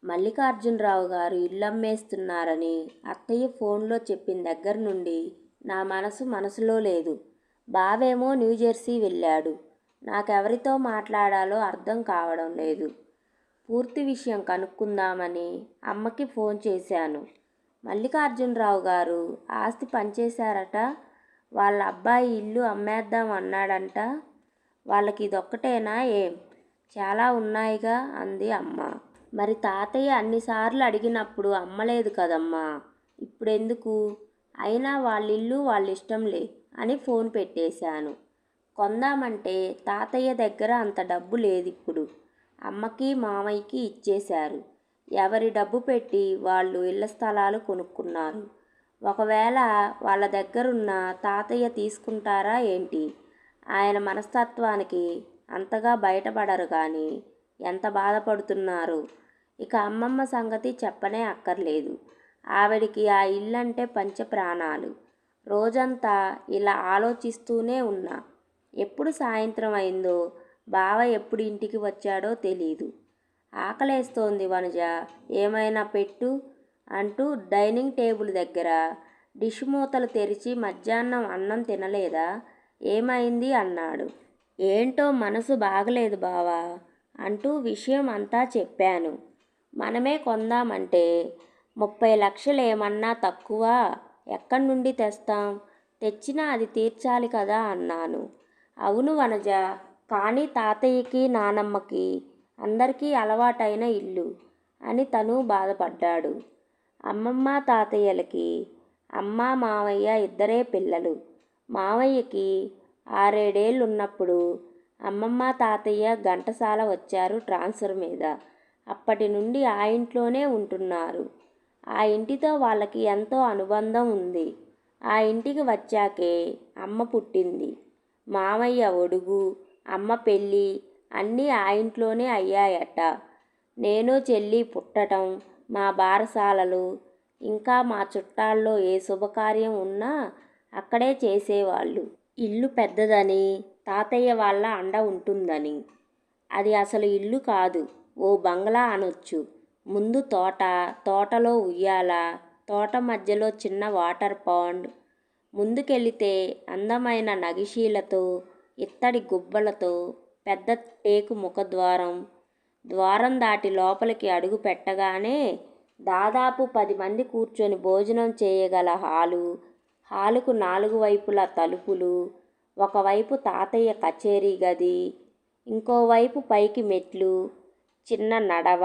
మల్లికార్జునరావు గారు ఇల్లమ్మేస్తున్నారని అత్తయ్య ఫోన్లో చెప్పిన దగ్గర నుండి నా మనసులో లేదు. బావేమో న్యూజెర్సీ వెళ్ళాడు. నాకెవరితో మాట్లాడాలో అర్థం కావడం లేదు. పూర్తి విషయం కనుక్కుందామని అమ్మకి ఫోన్ చేశాను. మల్లికార్జునరావు గారు ఆస్తి పంచేశారట. వాళ్ళ అబ్బాయి ఇల్లు అమ్మేద్దాం అన్నాడంట. వాళ్ళకి ఇదొక్కటేనా ఏం? చాలా ఉన్నాయిగా అంది అమ్మ. మరి తాతయ్య అన్నిసార్లు అడిగినప్పుడు అమ్మలేదు కదమ్మా, ఇప్పుడెందుకు? అయినా వాళ్ళిల్లు వాళ్ళిష్టంలే అని ఫోన్ పెట్టేశాను. కొందామంటే తాతయ్య దగ్గర అంత డబ్బు లేదిప్పుడు. అమ్మకి మామయ్యకి ఇచ్చేశారు. ఎవరి డబ్బు పెట్టి వాళ్ళు ఇళ్ల స్థలాలు కొనుక్కున్నారు. ఒకవేళ వాళ్ళ దగ్గరున్న తాతయ్య తీసుకుంటారా ఏంటి? ఆయన మనస్తత్వానికి అంతగా బయటపడరు కానీ ఎంత బాధపడుతున్నారు. ఇక అమ్మమ్మ సంగతి చెప్పనే అక్కర్లేదు. ఆవిడికి ఆ ఇల్లంటే పంచప్రాణాలు. రోజంతా ఇలా ఆలోచిస్తూనే ఉన్నా. ఎప్పుడు సాయంత్రం అయిందో, బావ ఎప్పుడు ఇంటికి వచ్చాడో తెలీదు. ఆకలేస్తోంది వనజ, ఏమైనా పెట్టు అంటూ డైనింగ్ టేబుల్ దగ్గర డిష్ మూతలు తెరిచి మధ్యాహ్నం అన్నం తినలేదా? ఏమైంది అన్నాడు. ఏంటో మనసు బాగలేదు బావా అంటూ విషయం అంతా చెప్పాను. మనమే కొందామంటే 30 లక్షలు ఏమన్నా తక్కువ? ఎక్కడి నుండి తెస్తాం? తెచ్చినా అది తీర్చాలి కదా అన్నాను. అవును వనజ, కానీ తాతయ్యకి నానమ్మకి అందరికీ అలవాటైన ఇల్లు అని తను బాధపడ్డాడు. అమ్మమ్మ తాతయ్యలకి అమ్మ మావయ్య ఇద్దరే పిల్లలు. మావయ్యకి 6-7 ఉన్నప్పుడు అమ్మమ్మ తాతయ్య ఘంటసాల వచ్చారు ట్రాన్స్ఫర్ మీద. అప్పటి నుండి ఆ ఇంట్లోనే ఉంటున్నారు. ఆ ఇంటితో వాళ్ళకి ఎంతో అనుబంధం ఉంది. ఆ ఇంటికి వచ్చాకే అమ్మ పుట్టింది. మామయ్య ఒడుగు, అమ్మ పెళ్ళి అన్నీ ఆ ఇంట్లోనే అయ్యాయట. నేను చెల్లి పుట్టడం, మా బారసాలలు, ఇంకా మా చుట్టాల్లో ఏ శుభకార్యం ఉన్నా అక్కడే చేసేవాళ్ళు. ఇల్లు పెద్దదని, తాతయ్య వాళ్ళ అండ ఉంటుందని. అది అసలు ఇల్లు కాదు, ఓ బంగ్లా అనొచ్చు. ముందు తోట, తోటలో ఉయ్యాల, తోట మధ్యలో చిన్న వాటర్ పాండ్, ముందుకెళితే అందమైన నగిశీలతో, ఇత్తడి గుబ్బలతో పెద్ద టేకు ముఖద్వారం. ద్వారం దాటి లోపలికి అడుగు పెట్టగానే దాదాపు 10 మంది కూర్చొని భోజనం చేయగల హాలు. హాలుకు 4 వైపులా తలుపులు. ఒకవైపు తాతయ్య కచేరీ గది, ఇంకోవైపు పైకి మెట్లు, చిన్న నడవ.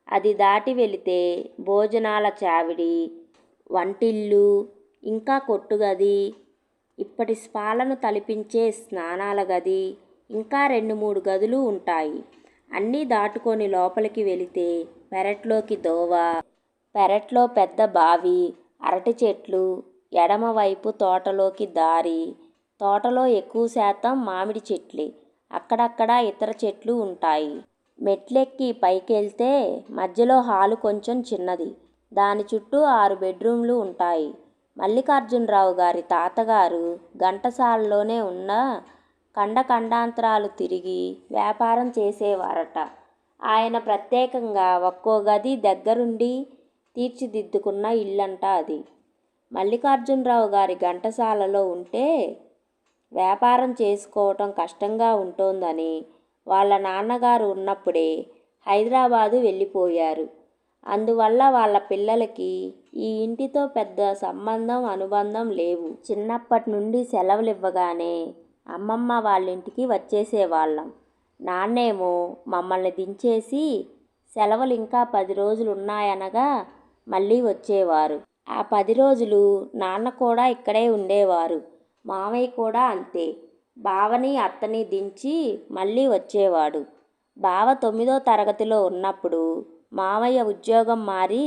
అది దాటి వెళితే భోజనాల చావిడి, వంటిల్లు, ఇంకా కొట్టుగది, ఇప్పటి స్పాలను తలిపించే స్నానాల గది, ఇంకా 2-3 గదులు ఉంటాయి. అన్నీ దాటుకొని లోపలికి వెళితే పెరట్లోకి దోవ, పెరట్లో పెద్ద బావి, అరటి చెట్లు, ఎడమవైపు తోటలోకి దారి. తోటలో ఎక్కువ శాతం మామిడి చెట్లే, అక్కడక్కడ ఇతర చెట్లు ఉంటాయి. మెట్లెక్కి పైకెళ్తే మధ్యలో హాలు కొంచెం చిన్నది. దాని చుట్టూ 6 బెడ్రూమ్లు ఉంటాయి. మల్లికార్జునరావు గారి తాతగారు ఘంటసాలలోనే ఉన్న ఖండాంతరాలు తిరిగి వ్యాపారం చేసేవారట. ఆయన ప్రత్యేకంగా ఒక్కో గది దగ్గరుండి తీర్చిదిద్దుకున్న ఇల్లంట అది. మల్లికార్జునరావు గారి ఘంటసాలలో ఉంటే వ్యాపారం చేసుకోవటం కష్టంగా ఉంటోందని వాళ్ళ నాన్నగారు ఉన్నప్పుడే హైదరాబాదు వెళ్ళిపోయారు. అందువల్ల వాళ్ళ పిల్లలకి ఈ ఇంటితో పెద్ద సంబంధం అనుబంధం లేవు. చిన్నప్పటి నుండి సెలవులు ఇవ్వగానే అమ్మమ్మ వాళ్ళింటికి వచ్చేసేవాళ్ళం. నాన్నేమో మమ్మల్ని దించేసి సెలవులు ఇంకా 10 రోజులు ఉన్నాయనగా మళ్ళీ వచ్చేవారు. ఆ 10 రోజులు నాన్న కూడా ఇక్కడే ఉండేవారు. మామయ్య కూడా అంతే. బావని అత్తని దించి మళ్ళీ వచ్చేవాడు. బావ 9వ తరగతిలో ఉన్నప్పుడు మామయ్య ఉద్యోగం మారి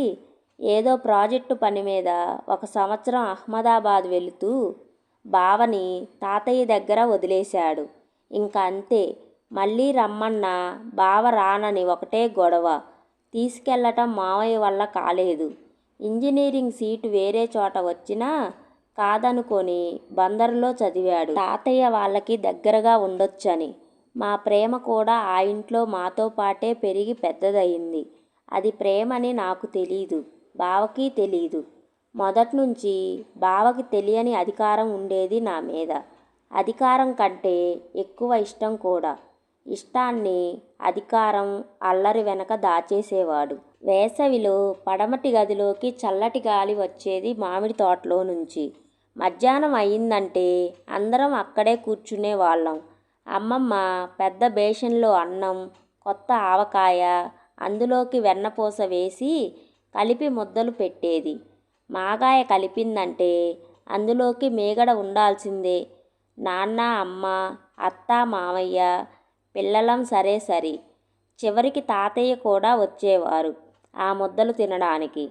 ఏదో ప్రాజెక్టు పని మీద 1 సంవత్సరం అహ్మదాబాద్ వెళుతూ బావని తాతయ్య దగ్గర వదిలేశాడు. ఇంక అంతే. మళ్ళీ రమ్మన్నా బావ రానని ఒకటే గొడవ. తీసుకెళ్ళటం మామయ్య వల్ల కాలేదు. ఇంజనీరింగ్ సీటు వేరే చోట వచ్చినా కాదనుకొని బందరులో చదివాడు. తాతయ్య వాళ్ళకి దగ్గరగా ఉండొచ్చని. మా ప్రేమ కూడా ఆ ఇంట్లో మాతో పాటే పెరిగి పెద్దదయింది. అది ప్రేమని నాకు తెలీదు, బావకి తెలీదు. మొదట్నుంచి బావకి తెలియని అధికారం ఉండేది నా మీద. అధికారం కంటే ఎక్కువ ఇష్టం కూడా. ఇష్టాన్ని అధికారం అల్లరి వెనక దాచేసేవాడు. వేసవిలో పడమటి గదిలోకి చల్లటి గాలి వచ్చేది మామిడి తోటలో నుంచి. మధ్యాహ్నం అయిందంటే అందరం అక్కడే కూర్చునేవాళ్ళం. అమ్మమ్మ పెద్ద బేషన్లో అన్నం, కొత్త ఆవకాయ, అందులోకి వెన్నపూస వేసి కలిపి ముద్దలు పెట్టేది. మాగాయ కలిపిందంటే అందులోకి మీగడ ఉండాల్సిందే. నాన్న, అమ్మ, అత్త, మామయ్య, పిల్లలం సరే సరి. చివరికి తాతయ్య కూడా వచ్చేవారు ఆ ముద్దలు తినడానికి.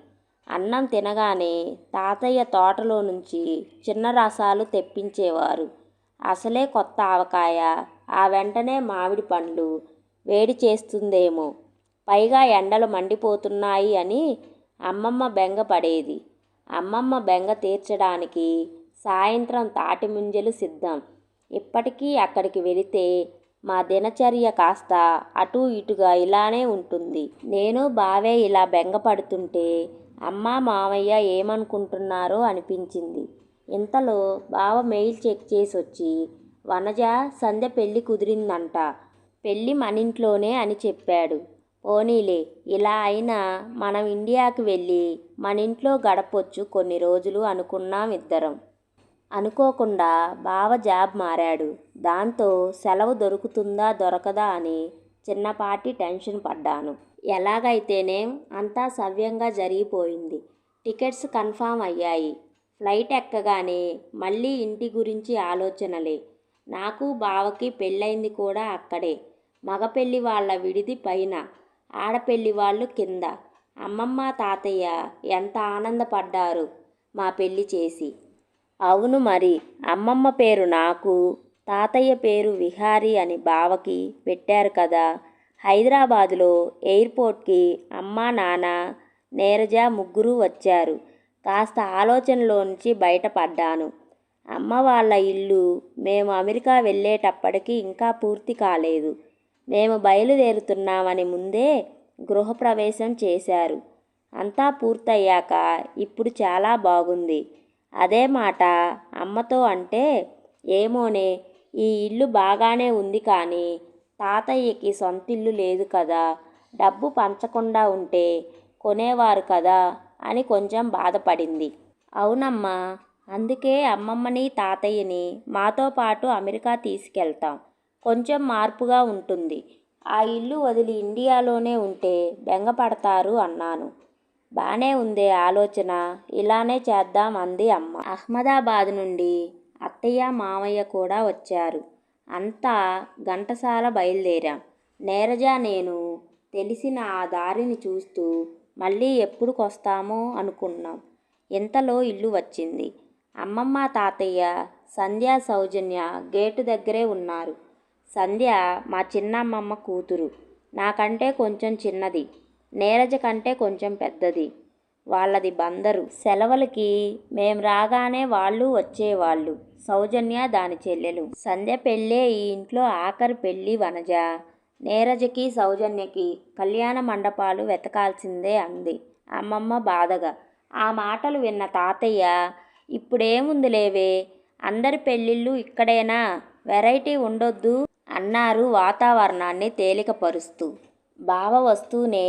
అన్నం తినగానే తాతయ్య తోటలో నుంచి చిన్న రసాలు తెప్పించేవారు. అసలే కొత్త ఆవకాయ, ఆ వెంటనే మామిడి పండ్లు వేడి చేస్తుందేమో, పైగా ఎండలు మండిపోతున్నాయి అని అమ్మమ్మ బెంగ పడేది. అమ్మమ్మ బెంగ తీర్చడానికి సాయంత్రం తాటి ముంజలు సిద్ధం. ఇప్పటికీ అక్కడికి వెళితే మా దినచర్య కాస్త అటూ ఇటుగా ఇలానే ఉంటుంది. నేను బావే ఇలా బెంగ పడుతుంటే అమ్మ, మామయ్య ఏమనుకుంటున్నారో అనిపించింది. ఇంతలో బావ మెయిల్ చెక్ చేసి వచ్చి, వనజ, సంధ్య పెళ్ళి కుదిరిందంట, పెళ్ళి మనింట్లోనే అని చెప్పాడు. పోనీలే, ఇలా అయినా మనం ఇండియాకి వెళ్ళి మనింట్లో గడపొచ్చు కొన్ని రోజులు అనుకున్నాం ఇద్దరం. అనుకోకుండా బావ జాబ్ మారాడు. దాంతో సెలవు దొరుకుతుందా దొరకదా అని చిన్నపాటి టెన్షన్ పడ్డాను. ఎలాగైతేనేం అంతా సవ్యంగా జరిగిపోయింది. టికెట్స్ కన్ఫామ్ అయ్యాయి. ఫ్లైట్ ఎక్కగానే మళ్ళీ ఇంటి గురించి ఆలోచనలే. నాకు బావకి పెళ్ళయింది కూడా అక్కడే. మగ పెళ్ళి వాళ్ళ విడిది పైన, ఆడపెళ్ళి వాళ్ళు కింద. అమ్మమ్మ, తాతయ్య ఎంత ఆనందపడ్డారు మా పెళ్ళి చేసి. అవును మరి, అమ్మమ్మ పేరు నాకు, తాతయ్య పేరు విహారీ అని బావకి పెట్టారు కదా. హైదరాబాదులో ఎయిర్పోర్ట్కి అమ్మ, నాన్న, నీరజ ముగ్గురు వచ్చారు. కాస్త ఆలోచనలోంచి బయటపడ్డాను. అమ్మ వాళ్ళ ఇల్లు మేము అమెరికా వెళ్ళేటప్పటికి ఇంకా పూర్తి కాలేదు. మేము బయలుదేరుతున్నామని ముందే గృహప్రవేశం చేశారు. అంతా పూర్తయ్యాక ఇప్పుడు చాలా బాగుంది. అదే మాట అమ్మతో అంటే, ఏమోనే, ఈ ఇల్లు బాగానే ఉంది కానీ తాతయ్యకి సొంతిల్లు లేదు కదా, డబ్బు పంచకుండా ఉంటే కొనేవారు కదా అని కొంచెం బాధపడింది. అవునమ్మా, అందుకే అమ్మమ్మని, తాతయ్యని మాతో పాటు అమెరికా తీసుకెళ్తాం. కొంచెం మార్పుగా ఉంటుంది. ఆ ఇల్లు వదిలి ఇండియాలోనే ఉంటే బెంగపడతారు అన్నాను. బానే ఉందే ఆలోచన, ఇలానే చేద్దాం అంది అమ్మ. అహ్మదాబాద్ నుండి అత్తయ్య, మామయ్య కూడా వచ్చారు. అంతా ఘంటసాల బయలుదేరాం. నీరజ, నేను తెలిసిన ఆ దారిని చూస్తూ మళ్ళీ ఎప్పుడుకొస్తామో అనుకున్నాం. ఇంతలో ఇల్లు వచ్చింది. అమ్మమ్మ, తాతయ్య, సంధ్య, సౌజన్య గేటు దగ్గరే ఉన్నారు. సంధ్య మా చిన్నమ్మమ్మ కూతురు. నాకంటే కొంచెం చిన్నది. నీరజ కంటే కొంచెం పెద్దది. వాళ్ళది బందరు. సెలవులకి మేం రాగానే వాళ్ళు వచ్చేవాళ్ళు. సౌజన్య దాని చెల్లెలు. సంధ్య పెళ్ళే ఈ ఇంట్లో ఆఖరి పెళ్ళి వనజ. నీరజకి, సౌజన్యకి కళ్యాణ మండపాలు వెతకాల్సిందే అంది అమ్మమ్మ బాధగా. ఆ మాటలు విన్న తాతయ్య, ఇప్పుడేముందిలేవే, అందరి పెళ్ళిళ్ళు ఇక్కడేనా, వెరైటీ ఉండొద్దు అన్నారు వాతావరణాన్ని తేలికపరుస్తూ. బావ వస్తూనే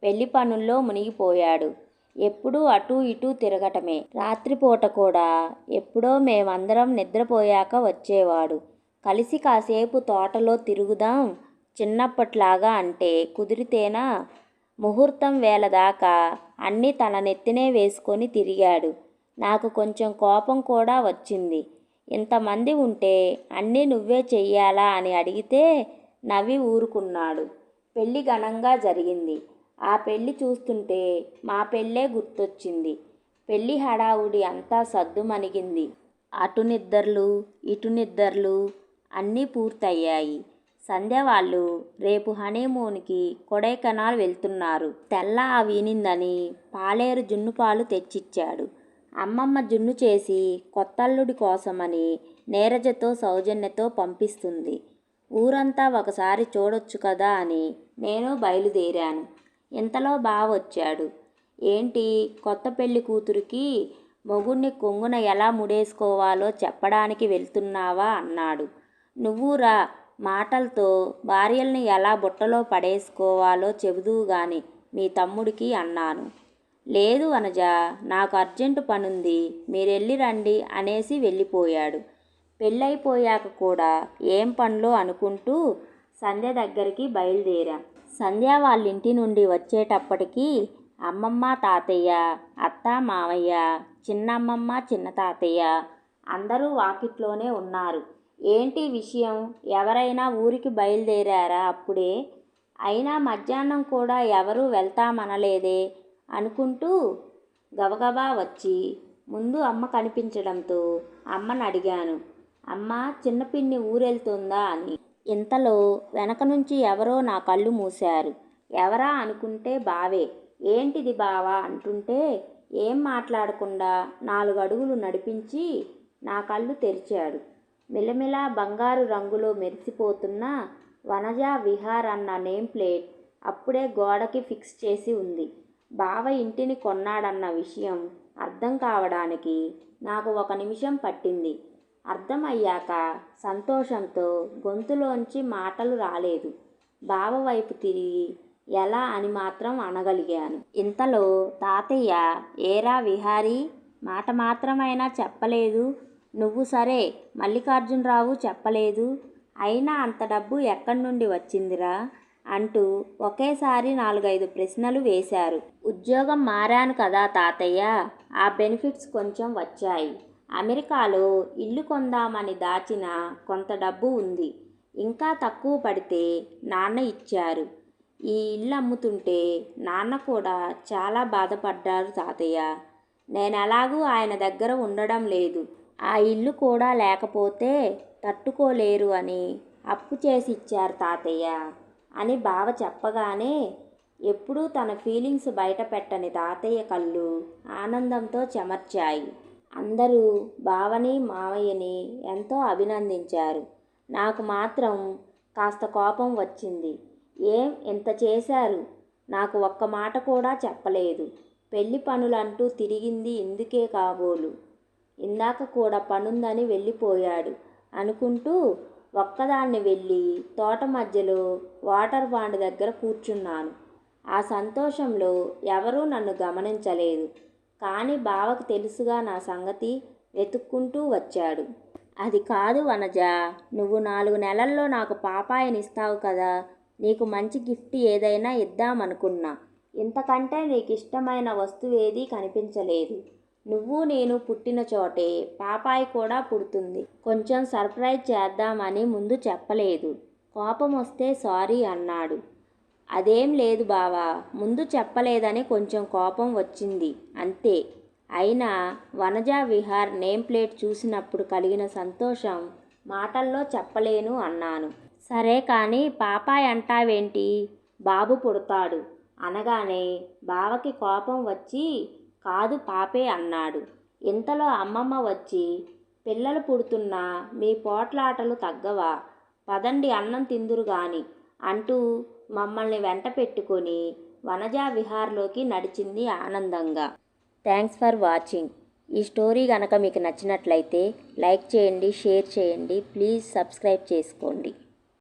పెళ్లి పనుల్లో మునిగిపోయాడు. ఎప్పుడూ అటూ ఇటూ తిరగటమే. రాత్రిపూట కూడా ఎప్పుడో మేమందరం నిద్రపోయాక వచ్చేవాడు. కలిసి కాసేపు తోటలో తిరుగుదాం చిన్నప్పట్లాగా అంటే కుదిరితేనా. ముహూర్తం వేళ దాకా అన్నీ తన నెత్తినే వేసుకొని తిరిగాడు. నాకు కొంచెం కోపం కూడా వచ్చింది. ఇంతమంది ఉంటే అన్నీ నువ్వే చెయ్యాలా అని అడిగితే నవ్వి ఊరుకున్నాడు. పెళ్ళి ఘనంగా జరిగింది. ఆ పెళ్ళి చూస్తుంటే మా పెళ్ళే గుర్తొచ్చింది. పెళ్ళి హడావుడి అంతా సద్దుమణిగింది. అటు నిద్దర్లు, ఇటు నిద్దర్లు అన్నీ పూర్తయ్యాయి. సంధ్య వాళ్ళు రేపు హనీమూన్కి కొడైకెనాల్ వెళ్తున్నారు. తెల్ల వీనిందని పాలేరు జున్ను పాలు తెచ్చిచ్చాడు. అమ్మమ్మ జున్ను చేసి కొత్తల్లుడి కోసమని నీరజతో, సౌజన్యతో పంపిస్తుంది. ఊరంతా ఒకసారి చూడొచ్చు కదా అని నేను బయలుదేరాను. ఇంతలో బావ వచ్చాడు. ఏంటి కొత్త పెళ్లి కూతురికి మొగుణ్ణి కొంగున ఎలా ముడేసుకోవాలో చెప్పడానికి వెళ్తున్నావా అన్నాడు. నువ్వురా మాటలతో భార్యల్ని ఎలా బుట్టలో పడేసుకోవాలో చెబుదువు గాని మీ తమ్ముడికి అన్నాను. లేదు వనజ, నాకు అర్జెంటు పనుంది, మీరెళ్ళి రండి అనేసి వెళ్ళిపోయాడు. పెళ్ళైపోయాక కూడా ఏం పనులో అనుకుంటూ సంధ్య దగ్గరికి బయలుదేరాం. సంధ్య వాళ్ళింటి నుండి వచ్చేటప్పటికి అమ్మమ్మ తాతయ్య, అత్త మావయ్య, చిన్నమ్మమ్మ చిన్న తాతయ్య అందరూ వాకిట్లోనే ఉన్నారు. ఏంటి విషయం, ఎవరైనా ఊరికి బయలుదేరారా అప్పుడే? అయినా మధ్యాహ్నం కూడా ఎవరూ వెళ్తామనలేదే అనుకుంటూ గబగబా వచ్చి ముందు అమ్మ కనిపించడంతో అమ్మని అడిగాను. అమ్మ, చిన్న పిన్ని ఊరెళ్తుందా అని. ఇంతలో వెనక నుంచి ఎవరో నా కళ్ళు మూశారు. ఎవరా అనుకుంటే బావే. ఏంటిది బావా అంటుంటే ఏం మాట్లాడకుండా 4 అడుగులు నడిపించి నా కళ్ళు తెరిచాడు. మిలమిలా బంగారు రంగులో మెరిసిపోతున్న వనజా విహార్ అన్న నేమ్ ప్లేట్ అప్పుడే గోడకి ఫిక్స్ చేసి ఉంది. బావ ఇంటిని కొన్నాడన్న విషయం అర్థం కావడానికి నాకు 1 నిమిషం పట్టింది. అర్థమయ్యాక సంతోషంతో గొంతులోంచి మాటలు రాలేదు. బావ వైపు తిరిగి ఎలా అని మాత్రం అనగలిగాను. ఇంతలో తాతయ్య, ఏరా విహారీ, మాట మాత్రమైనా చెప్పలేదు. నువ్వు సరే, మల్లికార్జునరావు చెప్పలేదు. అయినా అంత డబ్బు ఎక్కడి నుండి వచ్చిందిరా అంటూ ఒకేసారి 4-5 ప్రశ్నలు వేశారు. ఉద్యోగం మారాను కదా తాతయ్య, ఆ బెనిఫిట్స్ కొంచెం వచ్చాయి. అమెరికాలో ఇల్లు కొందామని దాచిన కొంత డబ్బు ఉంది. ఇంకా తక్కువ పడితే నాన్న ఇచ్చారు. ఈ ఇల్లు అమ్ముతుంటే నాన్న కూడా చాలా బాధపడ్డారు తాతయ్య. నేనెలాగూ ఆయన దగ్గర ఉండడం లేదు. ఆ ఇల్లు కూడా లేకపోతే తట్టుకోలేరు అని అప్పు చేసి ఇచ్చారు తాతయ్య అని బావ చెప్పగానే ఎప్పుడూ తన ఫీలింగ్స్ బయట పెట్టని తాతయ్య కళ్ళు ఆనందంతో చెమర్చాయి. అందరూ బావని మావయ్యని ఎంతో అభినందించారు. నాకు మాత్రం కాస్త కోపం వచ్చింది. ఏం ఇంత చేశారు, నాకు ఒక్క మాట కూడా చెప్పలేదు. పెళ్లి పనులంటూ తిరిగింది ఇందుకే కాబోలు. ఇందాక కూడా పనుందని వెళ్ళిపోయాడు అనుకుంటూ ఒక్కదాన్ని వెళ్ళి తోట మధ్యలో వాటర్ బాండ్ దగ్గర కూర్చున్నాను. ఆ సంతోషంలో ఎవరూ నన్ను గమనించలేదు. కానీ బావకు తెలుసుగా నా సంగతి, వెతుక్కుంటూ వచ్చాడు. అది కాదు వనజ, నువ్వు 4 నెలల్లో నాకు పాపాయనిస్తావు కదా, నీకు మంచి గిఫ్ట్ ఏదైనా ఇద్దామనుకున్నా. ఇంతకంటే నీకు ఇష్టమైన వస్తువేదీ కనిపించలేదు. నువ్వు నేను పుట్టిన చోటే పాపాయి కూడా పుడుతుంది. కొంచెం సర్ప్రైజ్ చేద్దామని ముందు చెప్పలేదు. కోపం వస్తే సారీ అన్నాడు. అదేం లేదు బావా, ముందు చెప్పలేదని కొంచెం కోపం వచ్చింది అంతే. అయినా వనజా విహార్ నేమ్ ప్లేట్ చూసినప్పుడు కలిగిన సంతోషం మాటల్లో చెప్పలేను అన్నాను. సరే కానీ పాపాయ్ అంటావేంటి, బాబు పుడతాడు అనగానే బావకి కోపం వచ్చి కాదు పాపే అన్నాడు. ఇంతలో అమ్మమ్మ వచ్చి పిల్లలు పుడుతున్నా మీ పోట్లాటలు తగ్గవా, పదండి అన్నం తిందురు గాని అంటూ మమ్మల్ని వెంట పెట్టుకొని వనజా విహార్లోకి నడిచింది ఆనందంగా. Thanks for watching. ఈ స్టోరీ కనుక మీకు నచ్చినట్లయితే లైక్ చేయండి, షేర్ చేయండి, ప్లీజ్ సబ్స్క్రైబ్ చేసుకోండి.